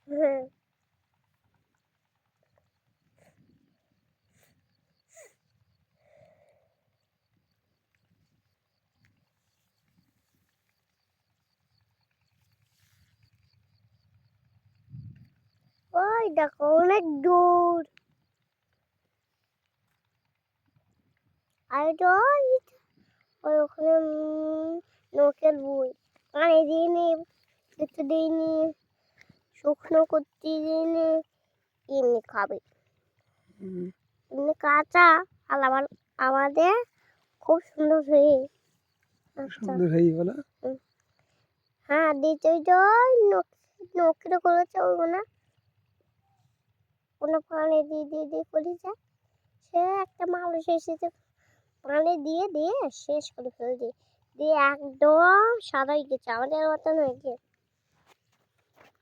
হ্যাঁ। ওই দেখো অনেক দূর। আর এটা ওই ওখানে নৌকের বই পানি দিইনি, খেতে দিইনি, শুকনো করতে দিইনি, এমনি খাবে। এমনি কাঁচা আর আমাদের খুব সুন্দর হয়ে সুন্দর হয়ে গেল। হ্যাঁ দ্বিতীয় নৌকের করেছে ওগুলো কোনো পানি দিয়ে দিয়ে দিয়ে করেছে। সে একটা মানুষ এসেছে পানি দিয়ে দিয়ে শেষ করে ফেলছে, দিয়ে একদম সাদা হয়ে গেছে আমাদের মতন হয়েছে।